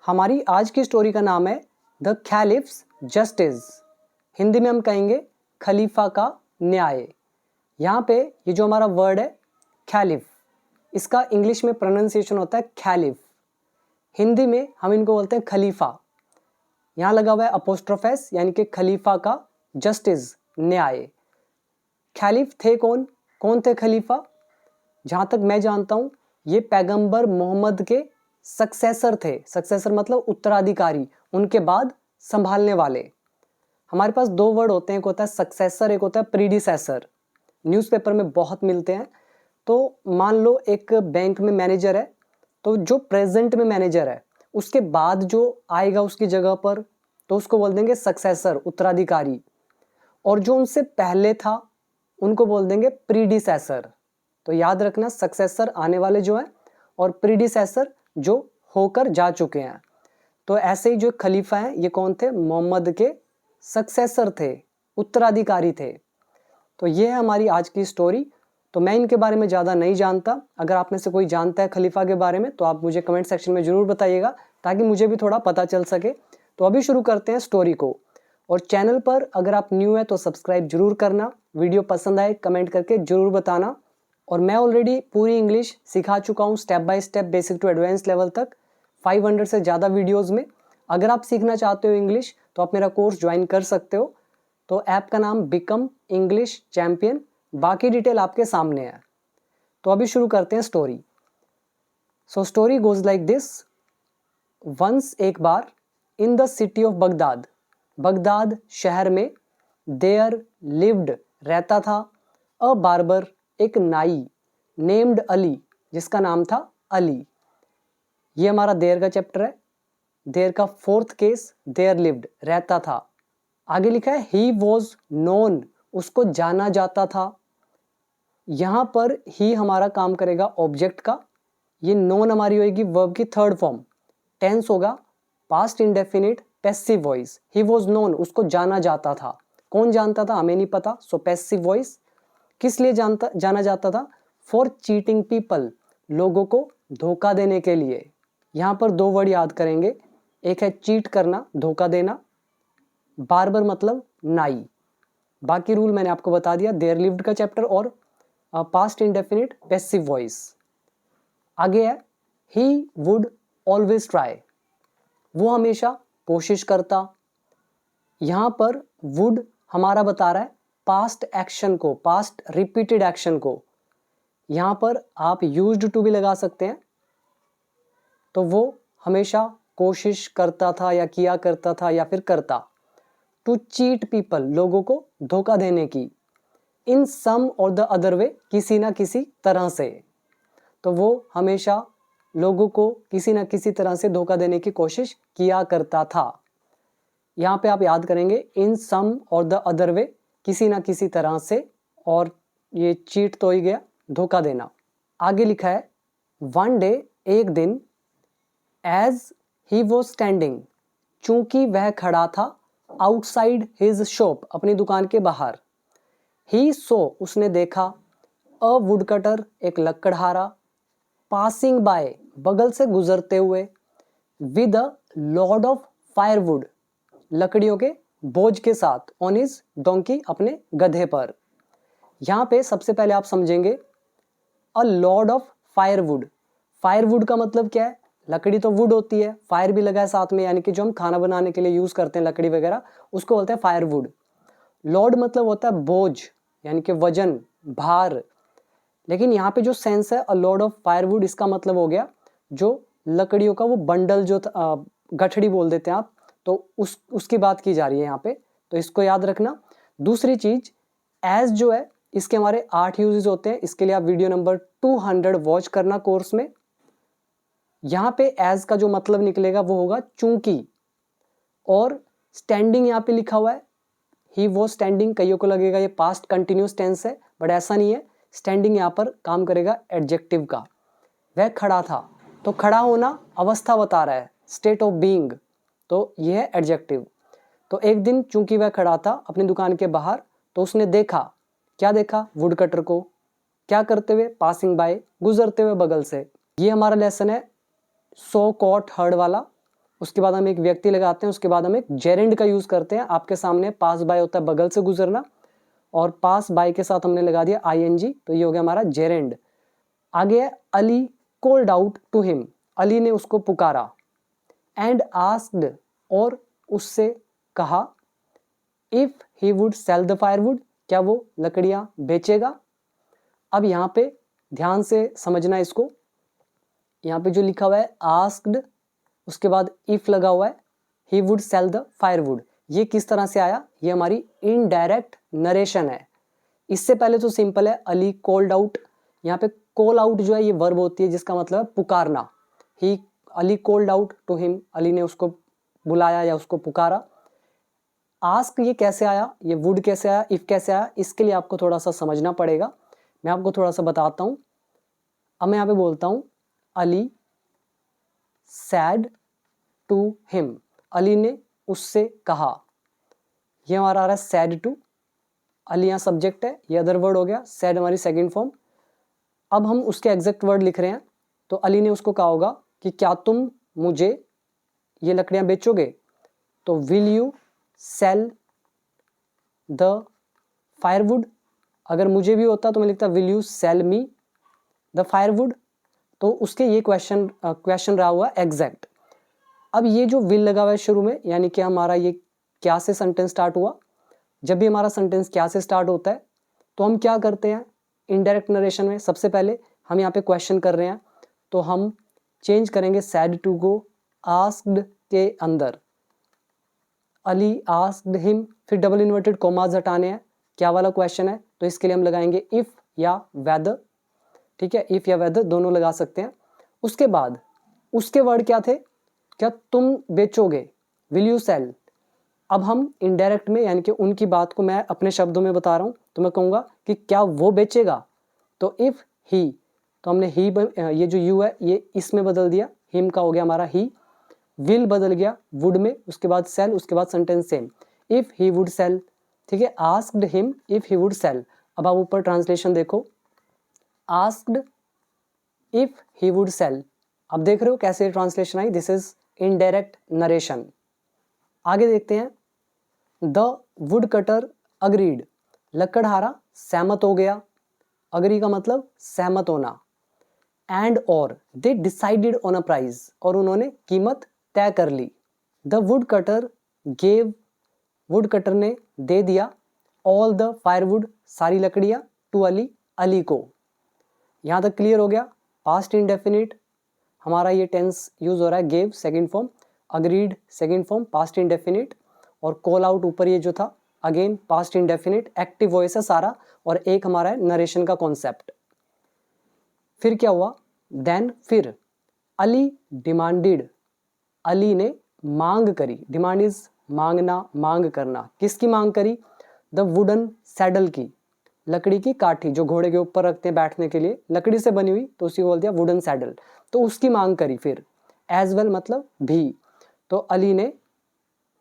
हमारी आज की स्टोरी का नाम है द कैलिफ्स जस्टिस। हिंदी में हम कहेंगे खलीफा का न्याय। यहाँ पे ये जो हमारा वर्ड है कैलिफ, इसका इंग्लिश में प्रोनाउंसिएशन होता है कैलिफ। हिंदी में हम इनको बोलते हैं खलीफा। यहाँ लगा हुआ है अपोस्ट्रोफ एस, यानी कि खलीफा का जस्टिस, न्याय। कैलिफ थे कौन? कौन थे खलीफा? जहाँ तक मैं जानता हूँ ये पैगंबर मोहम्मद के सक्सेसर थे। सक्सेसर मतलब उत्तराधिकारी, उनके बाद संभालने वाले। हमारे पास दो वर्ड होते हैं, एक होता है सक्सेसर, एक होता है प्रीडिसेसर। न्यूज़पेपर में बहुत मिलते हैं। तो मान लो एक बैंक में मैनेजर है, तो जो प्रेजेंट में मैनेजर है उसके बाद जो आएगा उसकी जगह पर, तो उसको बोल देंगे सक्सेसर, उत्तराधिकारी। और जो उनसे पहले था उनको बोल देंगे प्रीडिसेसर। तो याद रखना, सक्सेसर आने वाले जो हैं और प्रीडिसेसर जो होकर जा चुके हैं। तो ऐसे ही जो खलीफा हैं ये कौन थे? मोहम्मद के सक्सेसर थे, उत्तराधिकारी थे। तो ये है हमारी आज की स्टोरी। तो मैं इनके बारे में ज़्यादा नहीं जानता। अगर आप में से कोई जानता है खलीफा के बारे में तो आप मुझे कमेंट सेक्शन में ज़रूर बताइएगा, ताकि मुझे भी थोड़ा पता चल सके। तो अभी शुरू करते हैं स्टोरी को। और चैनल पर अगर आप न्यू है तो सब्सक्राइब जरूर करना। वीडियो पसंद आए कमेंट करके जरूर बताना। और मैं ऑलरेडी पूरी इंग्लिश सिखा चुका हूँ, step by step, basic to advance level तक, 500 से ज़्यादा वीडियोस में। अगर आप सीखना चाहते हो इंग्लिश तो आप मेरा कोर्स ज्वाइन कर सकते हो। तो ऐप का नाम बिकम इंग्लिश चैंपियन, बाकी डिटेल आपके सामने है। तो अभी शुरू करते हैं story. So story goes like this. Once, एक बार, in the city of Baghdad, Baghdad शहर में, देयर लिव्ड, रहता था, अ बार्बर, एक नाई, नेम्ड अली, जिसका नाम था अली। ये हमारा देयर का चैप्टर है। देयर का फोर्थ केस, देयर लिव्ड, रहता था। आगे लिखा है ही वॉज नोन, उसको जाना जाता था। यहां पर ही हमारा काम करेगा ऑब्जेक्ट का। ये नोन हमारी होगी वर्ब की थर्ड फॉर्म। टेंस होगा past indefinite passive voice. He was known, उसको जाना जाता था। कौन जानता था? हमें नहीं पता। सो पैसिव वॉइस। किस लिए जाना जाता था? फॉर चीटिंग पीपल, लोगों को धोखा देने के लिए। यहाँ पर दो वर्ड याद करेंगे, एक है चीट करना, धोखा देना, बार्बर मतलब नाई। बाकी रूल मैंने आपको बता दिया, देयर लिव्ड का चैप्टर और पास्ट इंडेफिनिट पैसिव वॉइस। आगे है ही वुड ऑलवेज ट्राई, वो हमेशा कोशिश करता। यहाँ पर वुड हमारा बता रहा है पास्ट एक्शन को, पास्ट रिपीटेड एक्शन को। यहाँ पर आप यूज्ड टू भी लगा सकते हैं। तो वो हमेशा कोशिश करता था या किया करता था या फिर करता। टू चीट पीपल, लोगों को धोखा देने की। इन सम और द अदर वे, किसी ना किसी तरह से। तो वो हमेशा लोगों को किसी ना किसी तरह से धोखा देने की कोशिश किया करता था। यहाँ पे आप याद करेंगे इन सम और द अदर वे, किसी ना किसी तरह से, और ये चीट तो ही गया, धोखा देना। आगे लिखा है वन डे, एक दिन, एज ही वॉज स्टैंडिंग, चूंकि वह खड़ा था, आउटसाइड हिज शॉप, अपनी दुकान के बाहर। ही सो, उसने देखा, अ वुडकटर, एक लकड़हारा, पासिंग बाय, बगल से गुजरते हुए, with a load of firewood, लकड़ियों के बोझ के साथ, ऑन हिज डोंकी, अपने गधे पर। यहाँ पे सबसे पहले आप समझेंगे अ लॉड ऑफ फायरवुड। फायरवुड का मतलब क्या है? लकड़ी तो वुड होती है, फायर भी लगा है साथ में, यानी कि जो हम खाना बनाने के लिए यूज करते हैं लकड़ी वगैरह, उसको बोलते हैं फायरवुड। लॉड मतलब होता है बोझ, यानी कि वजन, भार। लेकिन यहाँ पे जो सेंस है अ लॉड ऑफ फायरवुड, इसका मतलब हो गया जो लकड़ियों का वो बंडल, जो गठड़ी बोल देते हैं आप, तो उसकी बात की जा रही है यहाँ पे। तो इसको याद रखना। दूसरी चीज, एज जो है, इसके हमारे 8 यूजेस होते हैं। इसके लिए आप वीडियो नंबर 200 वॉच करना कोर्स में। यहाँ पे एज का जो मतलब निकलेगा वो होगा चूंकि। और स्टैंडिंग यहाँ पे लिखा हुआ है, ही वॉज स्टैंडिंग, कईयों को लगेगा ये पास्ट कंटिन्यूस टेंस है, बट ऐसा नहीं है। स्टैंडिंग यहाँ पर काम करेगा एडजेक्टिव का। वह खड़ा था, तो खड़ा होना अवस्था बता रहा है, स्टेट ऑफ बीइंग, तो यह है एडजेक्टिव। तो एक दिन चूंकि वह खड़ा था अपनी दुकान के बाहर, तो उसने देखा, क्या देखा? वुड कटर को। क्या करते हुए? पासिंग बाय, गुजरते हुए बगल से। ये हमारा लेसन है सो कॉट हर्ड वाला। उसके बाद हम एक व्यक्ति लगाते हैं, उसके बाद हम एक जेरेंड का यूज करते हैं। आपके सामने पास बाय होता है बगल से गुजरना, और पास बाय के साथ हमने लगा दिया आईएनजी, तो ये हो गया हमारा जेरेंड। आगे है Ali called out to him, Ali ने उसको पुकारा। एंड आस्क्ड, और उससे कहा, if he would sell the firewood, क्या वो लकड़ियां बेचेगा। अब यहाँ पे ध्यान से समझना इसको, यहाँ पे जो लिखा हुआ है आस्क्ड, उसके बाद इफ लगा हुआ है, he would sell the firewood, ये किस तरह से आया, ये हमारी इनडायरेक्ट नरेशन है। इससे पहले तो सिंपल है, अली कॉल्ड आउट, यहाँ पे कॉल आउट जो है ये वर्ब होती है जिसका मतलब है पुकारना। He Ali called out to him, Ali ने उसको बुलाया या उसको पुकारा। आस्क ये कैसे आया, ये वुड कैसे आया, इफ कैसे आया, इसके लिए आपको थोड़ा सा समझना पड़ेगा। मैं आपको थोड़ा सा बताता हूँ। अब मैं यहाँ पे बोलता हूँ Ali said to him, Ali ने उससे कहा, ये हमारा आ रहा है सैड टू, अली यहाँ सब्जेक्ट है, ये अदर वर्ड हो गया, सैड हमारी सेकंड फॉर्म। अब हम उसके एग्जैक्ट वर्ड लिख रहे हैं, तो अली ने उसको कहा होगा कि क्या तुम मुझे ये लकड़ियां बेचोगे, तो will you sell the firewood. अगर मुझे भी होता तो मैं लिखता will you sell me the firewood, तो उसके ये क्वेश्चन रहा हुआ एग्जैक्ट। अब ये जो विल लगा हुआ है शुरू में, यानी कि हमारा ये क्या से सेंटेंस स्टार्ट हुआ। जब भी हमारा सेंटेंस क्या से स्टार्ट होता है तो हम क्या करते हैं इनडायरेक्ट नरेशन में, सबसे पहले हम यहाँ पे क्वेश्चन कर रहे हैं तो हम चेंज करेंगे सैड टू को आस्क्ड के अंदर, अली आस्क्ड हिम, फिर डबल इन्वर्टेड कॉमास हटाने हैं, क्या वाला क्वेश्चन है, तो इसके लिए हम लगाएंगे इफ या वेदर। ठीक है, इफ या वेदर दोनों लगा सकते हैं। उसके बाद उसके वर्ड क्या थे, क्या तुम बेचोगे, विल यू सेल। अब हम इनडायरेक्ट में, यानी कि उनकी बात को मैं अपने शब्दों में बता रहा हूं, तो मैं कहूंगा कि क्या वो बेचेगा, तो इफ ही, तो हमने ही ये जो यू है ये इसमें बदल दिया, हिम का हो गया हमारा ही, विल बदल गया वुड में, उसके बाद सेल, उसके बाद sentence same, if he would sell. ठीक है, asked him if he would sell. अब आप ऊपर ट्रांसलेशन देखो, asked if he would sell. अब देख रहे हो कैसे ट्रांसलेशन आई, दिस इज इनडायरेक्ट नरेशन। आगे देखते हैं, द वुड कटर अग्रीड, लकड़हारा सहमत हो गया, अग्री का मतलब सहमत होना, एंड और they decided on a price, और उन्होंने कीमत तय कर ली। The would cutter gave, wood cutter ने दे दिया, ऑल द फायरवुड, सारी लकड़ियां, टू अली, अली को। यहां तक क्लियर हो गया। पास्ट इंडेफिनिट हमारा ये टेंस यूज हो रहा है, gave second form, agreed second form, past indefinite, और कॉल आउट ऊपर ये जो था again past indefinite, active voice है सारा, और एक हमारा है नरेशन का कॉन्सेप्ट। फिर क्या हुआ, देन फिर अली डिमांडेड, अली ने मांग करी, डिमांड इज मांगना, मांग करना, किसकी मांग करी, द वुडन सैडल की, लकड़ी की काठी जो घोड़े के ऊपर रखते हैं बैठने के लिए, लकड़ी से बनी हुई, तो उसी को बोल दिया वुडन सैडल, तो उसकी मांग करी। फिर एज वेल मतलब भी, तो अली ने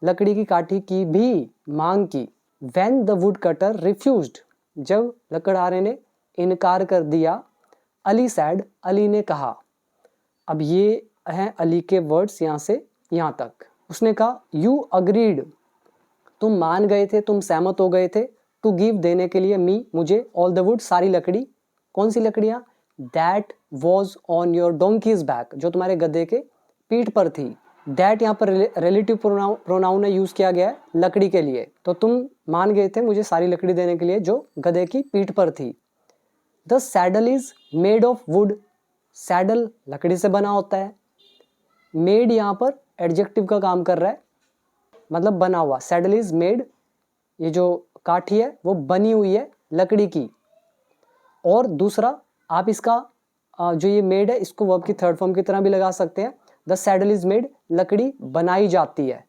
लकड़ी की काठी की भी मांग की। When the wood cutter refused, जब लकड़हारे ने इनकार कर दिया, अली सैड, अली ने कहा। अब ये हैं अली के वर्ड्स यहाँ से यहाँ तक। उसने कहा यू अग्रीड, तुम मान गए थे, तुम सहमत हो गए थे, टू गिव देने के लिए, मी मुझे, ऑल द वुड सारी लकड़ी, कौन सी लकड़ियां, that was on your donkey's back, जो तुम्हारे गधे के पीठ पर थी। दैट यहाँ पर रिलेटिव प्रोनाउन यूज किया गया है लकड़ी के लिए, तो तुम मान गए थे मुझे सारी लकड़ी देने के लिए जो गधे की पीठ पर थी। The saddle is made of would, saddle लकड़ी से बना होता है, मेड यहाँ पर एडजेक्टिव का काम कर रहा है, मतलब बना हुआ, सैडल इज मेड, ये जो काठी है वो बनी हुई है लकड़ी की। और दूसरा आप इसका जो ये मेड है इसको वर्ब की थर्ड फॉर्म की तरह भी लगा सकते हैं, द सैडल इज मेड, लकड़ी बनाई जाती है,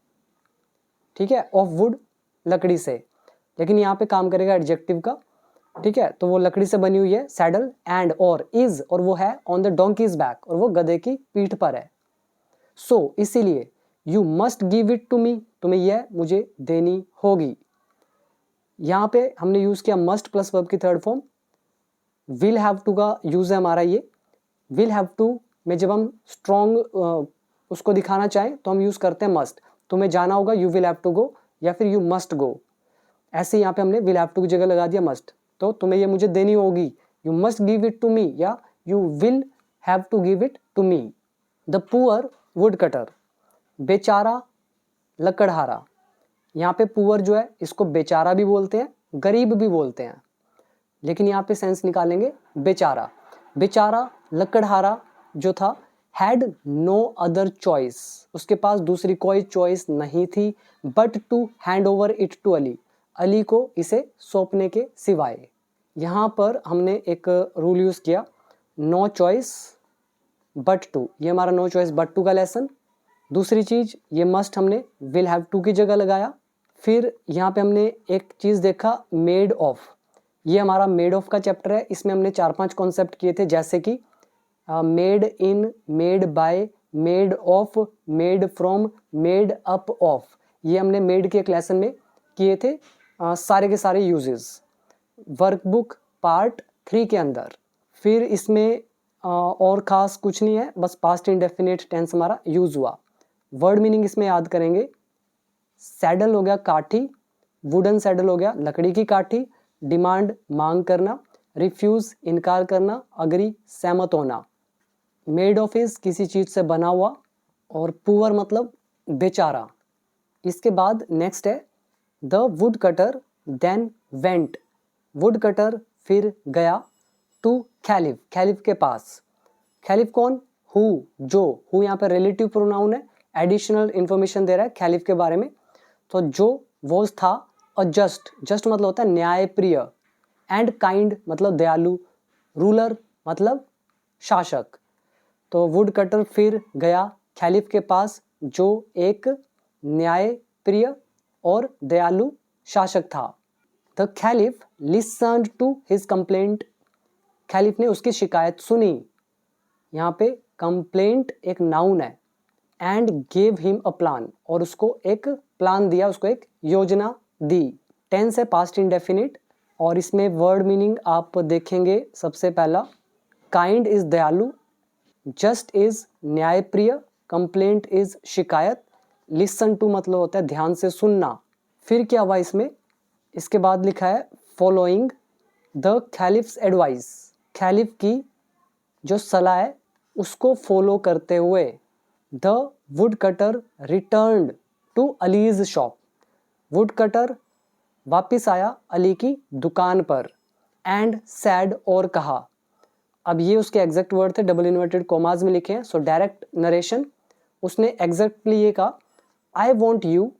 ठीक है, ऑफ वुड, लकड़ी से, लेकिन यहाँ पे काम करेगा एडजेक्टिव का, ठीक है, तो वो लकड़ी से बनी हुई है सैडल, एंड और इज, और वो है ऑन द डोंकीज बैक, और वो गधे की पीठ पर है। सो इसीलिए you must give it to me, तुम्हें यह मुझे देनी होगी। यहाँ पे हमने यूज किया मस्ट प्लस वर्ब की third form, will have to का यूज है हमारा ये। विल हैव टू में जब हम स्ट्रॉन्ग उसको दिखाना चाहें तो हम यूज़ करते हैं मस्ट। तुम्हें जाना होगा, you will have to go, या फिर यू मस्ट गो। ऐसे यहाँ पे हमने विल हैव टू की जगह लगा दिया मस्ट। तो तुम्हें ये मुझे देनी होगी, you must give it to me, या you will have to give it to me. The poor wood cutter, बेचारा लकड़हारा। यहाँ पे पुअर जो है इसको बेचारा भी बोलते हैं, गरीब भी बोलते हैं, लेकिन यहाँ पे सेंस निकालेंगे बेचारा। बेचारा लकड़हारा जो था, हैड नो अदर चॉइस, उसके पास दूसरी कोई चॉइस नहीं थी, but to hand over it to Ali, Ali को इसे सौंपने के सिवाय। यहाँ पर हमने एक रूल यूज़ किया, नो चॉइस बट टू, ये हमारा नो चॉइस बट टू का लेसन। दूसरी चीज़, ये मस्ट हमने विल हैव टू की जगह लगाया। फिर यहाँ पे हमने एक चीज़ देखा, मेड ऑफ, ये हमारा मेड ऑफ का चैप्टर है। इसमें हमने 4-5 कॉन्सेप्ट किए थे, जैसे कि made in, made by, made of, made from, made up of. ये हमने मेड के एक लेसन में किए थे सारे के सारे यूजेस, वर्कबुक पार्ट 3 के अंदर। फिर इसमें और ख़ास कुछ नहीं है, बस पास्ट इंडेफिनिट टेंस हमारा यूज़ हुआ। वर्ड मीनिंग इसमें याद करेंगे, सैडल हो गया काठी, वुडन सैडल हो गया लकड़ी की काठी, डिमांड मांग करना, रिफ्यूज़ इनकार करना, अग्री सहमत होना। मेड ऑफ इज किसी चीज़ से बना हुआ, और पुअर मतलब बेचारा। इसके बाद नेक्स्ट है the would cutter then went, woodcutter फिर गया, टू खैलिफ, खैलिफ के पास। खैलिफ कौन, हु, जो, हु यहाँ पर रिलेटिव प्रोनाउन है, एडिशनल इंफॉर्मेशन दे रहा है खैलिफ के बारे में। तो जो वो था, और जस्ट, जस्ट मतलब होता है न्यायप्रिय, एंड काइंड मतलब दयालु, रूलर मतलब शासक। तो वुड कटर फिर गया खैलिफ के पास, जो एक न्यायप्रिय और दयालु शासक था। The caliph listened to his complaint, caliph ने उसकी शिकायत सुनी। यहाँ पे कंप्लेंट एक नाउन है, and gave him a plan, और उसको एक प्लान दिया, उसको एक योजना दी। टेंस है पास्ट इंडेफिनिट, और इसमें वर्ड मीनिंग आप देखेंगे। सबसे पहला, काइंड इज दयालु, जस्ट इज न्यायप्रिय, कंप्लेंट इज शिकायत, लिसन टू मतलब होता है ध्यान से सुनना। फिर क्या हुआ इसमें, इसके बाद लिखा है following the caliph's advice, caliph की जो सलाह है उसको फॉलो करते हुए, the would cutter returned to Ali's shop, woodcutter वापिस आया अली की दुकान पर, एंड सैड और कहा। अब ये उसके एग्जैक्ट वर्ड थे, डबल इन्वर्टेड कॉमाज में लिखे हैं, सो डायरेक्ट नरेशन। उसने एग्जैक्टली ये कहा, I want you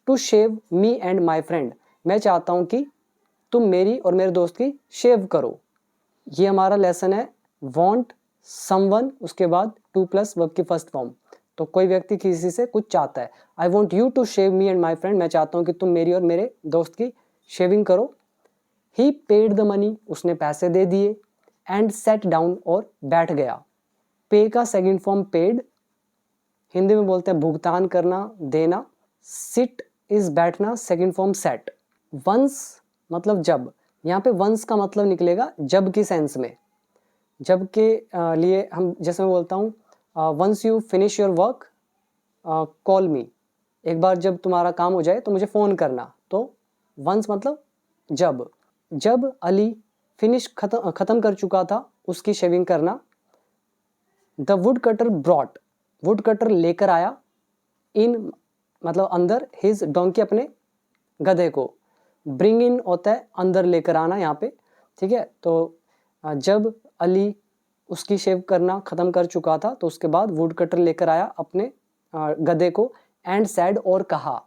to shave me and my friend, मैं चाहता हूँ कि तुम मेरी और मेरे दोस्त की शेव करो। ये हमारा लेसन है वॉन्ट समवन, उसके बाद टू प्लस वर्ब की फर्स्ट फॉर्म। तो कोई व्यक्ति किसी से कुछ चाहता है, I want you to shave me and my friend, मैं चाहता हूँ कि तुम मेरी और मेरे दोस्त की शेविंग करो। ही पेड द मनी, उसने पैसे दे दिए, एंड सेट डाउन और बैठ गया। पे का सेकंड फॉर्म पेड, हिंदी में बोलते हैं भुगतान करना, देना। सिट इज बैठना, सेकंड फॉर्म सेट। वंस मतलब जब, यहाँ पे वंस का मतलब निकलेगा जब की सेंस में। जब के लिए हम जैसे मैं बोलता हूँ once you finish your work call me, एक बार जब तुम्हारा काम हो जाए तो मुझे फ़ोन करना। तो वंस मतलब जब, जब अली फिनिश ख़त्म कर चुका था उसकी शेविंग करना। The wood cutter brought, would cutter लेकर आया, इन मतलब अंदर, हिज डोंकी अपने गधे को। ब्रिंग इन होता है अंदर लेकर आना यहाँ पे, ठीक है। तो जब अली उसकी शेव करना ख़त्म कर चुका था तो उसके बाद वुड कटर लेकर आया अपने गधे को, एंड सैड और कहा,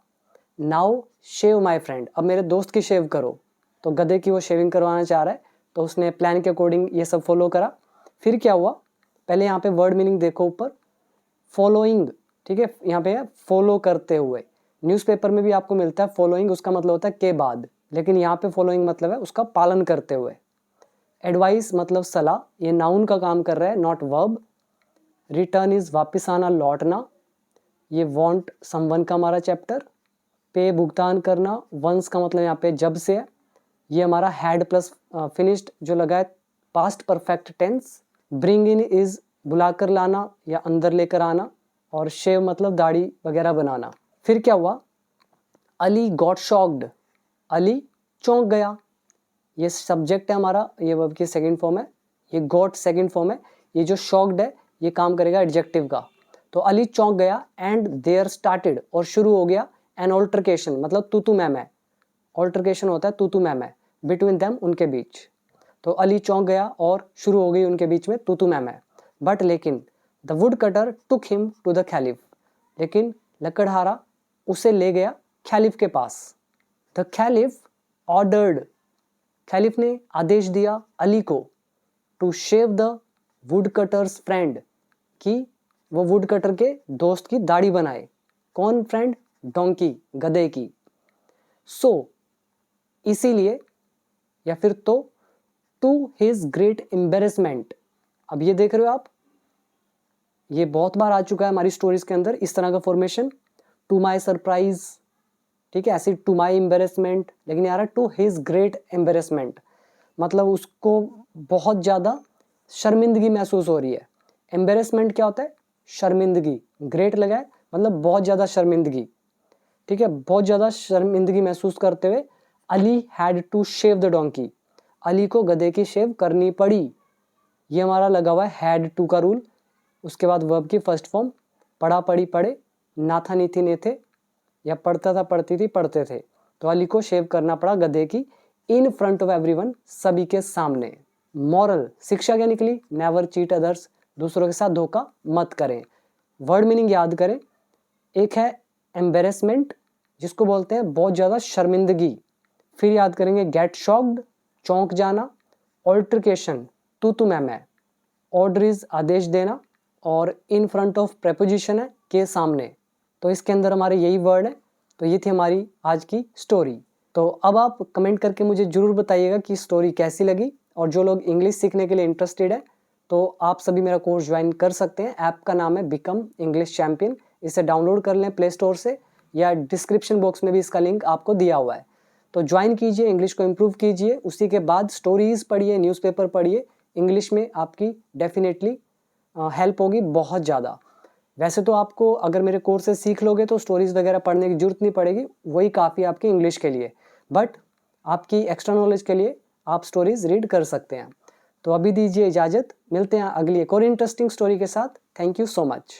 नाउ शेव माई फ्रेंड, अब मेरे दोस्त की शेव करो। तो गधे की वो शेविंग करवाना चाह रहा है, तो उसने प्लान के अकॉर्डिंग ये सब फॉलो करा। फिर क्या हुआ, पहले यहाँ पे वर्ड मीनिंग देखो ऊपर, फॉलोइंग, ठीक है, यहाँ पे है फॉलो करते हुए। न्यूज़पेपर में भी आपको मिलता है फॉलोइंग, उसका मतलब होता है के बाद, लेकिन यहाँ पे फॉलोइंग मतलब है उसका पालन करते हुए। एडवाइस मतलब सलाह, ये नाउन का काम कर रहा है, नॉट वर्ब। रिटर्न इज वापस आना, लौटना। ये वांट समवन का हमारा चैप्टर। पे भुगतान करना, वंस का मतलब यहाँ पे जब से है। ये हमारा हैड प्लस फिनिश्ड जो लगा है past perfect tense. Bring in is बुलाकर लाना या अंदर लेकर आना, और शेव मतलब दाढ़ी वगैरह बनाना। फिर क्या हुआ, अली गॉट शॉक्ड, अली चौंक गया। ये सब्जेक्ट है हमारा, ये वर्ब की सेकंड फॉर्म है, ये गॉट सेकंड फॉर्म है, ये जो शॉक्ड है ये काम करेगा एडजेक्टिव का। तो अली चौंक गया एंड देयर स्टार्टेड, और शुरू हो गया एन ऑल्टरकेशन, मतलब तू तू मैं, ऑल्टरकेशन होता है तू तू मैं, बिटवीन देम उनके बीच। तो अली चौंक गया और शुरू हो गई उनके बीच में तू तू मैं। बट लेकिन the would cutter took him to the caliph, लेकिन लकड़हारा उसे ले गया खैलिफ के पास। द खैलिफ ऑर्डर्ड, खैलिफ ने आदेश दिया अली को, to shave the woodcutter's friend, कि वो वुड कटर के दोस्त की दाढ़ी बनाए। कौन फ्रेंड, डोंकी, गधे की। सो इसीलिए, या फिर तो, टू हिज ग्रेट एम्बेरसमेंट। अब ये देख रहे हो आप, ये बहुत बार आ चुका है हमारी स्टोरीज के अंदर इस तरह का फॉर्मेशन, टू माई सरप्राइज, ठीक है, ऐसे टू माई एम्बेरसमेंट, लेकिन यार टू हिज ग्रेट एम्बेरसमेंट मतलब उसको बहुत ज़्यादा शर्मिंदगी महसूस हो रही है। एम्बेरसमेंट क्या होता है, शर्मिंदगी, ग्रेट लगा है मतलब बहुत ज़्यादा शर्मिंदगी, ठीक है, बहुत ज़्यादा शर्मिंदगी महसूस करते हुए Ali had to shave the donkey, Ali को गधे की शेव करनी पड़ी। ये हमारा लगा हुआ है हैड टू का रूल। उसके बाद वर्ब की फर्स्ट फॉर्म, पढ़ा पढ़ी पढ़े, ना था नी थी ने थे, या पढ़ता था पढ़ती थी पढ़ते थे। तो अली को शेव करना पड़ा गधे की, इन फ्रंट ऑफ एवरीवन, सभी के सामने। मॉरल, शिक्षा क्या निकली, नेवर चीट अदर्स, दूसरों के साथ धोखा मत करें। वर्ड मीनिंग याद करें, एक है एम्बेरसमेंट जिसको बोलते हैं बहुत ज़्यादा शर्मिंदगी, फिर याद करेंगे गेट शॉक्ड, चौंक जाना, ऑल्टरकेशन, तू तू मैं, ऑर्डर इज आदेश देना, और इन फ्रंट ऑफ प्रेपोजिशन है के सामने। तो इसके अंदर हमारे यही वर्ड है। तो ये थी हमारी आज की स्टोरी। तो अब आप कमेंट करके मुझे ज़रूर बताइएगा कि स्टोरी कैसी लगी, और जो लोग इंग्लिश सीखने के लिए इंटरेस्टेड है तो आप सभी मेरा कोर्स ज्वाइन कर सकते हैं। ऐप का नाम है बिकम इंग्लिश चैम्पियन, इसे डाउनलोड कर लें प्ले स्टोर से, या डिस्क्रिप्शन बॉक्स में भी इसका लिंक आपको दिया हुआ है। तो ज्वाइन कीजिए, इंग्लिश को इम्प्रूव कीजिए, उसी के बाद स्टोरीज़ पढ़िए, न्यूज़पेपर पढ़िए, इंग्लिश में आपकी डेफिनेटली हेल्प होगी बहुत ज़्यादा। वैसे तो आपको अगर मेरे कोर्स से सीख लोगे तो स्टोरीज़ वगैरह पढ़ने की जरूरत नहीं पड़ेगी, वही काफ़ी आपकी इंग्लिश के लिए, बट आपकी एक्स्ट्रा नॉलेज के लिए आप स्टोरीज़ रीड कर सकते हैं। तो अभी दीजिए इजाज़त, मिलते हैं अगली एक और इंटरेस्टिंग स्टोरी के साथ। Thank you so much.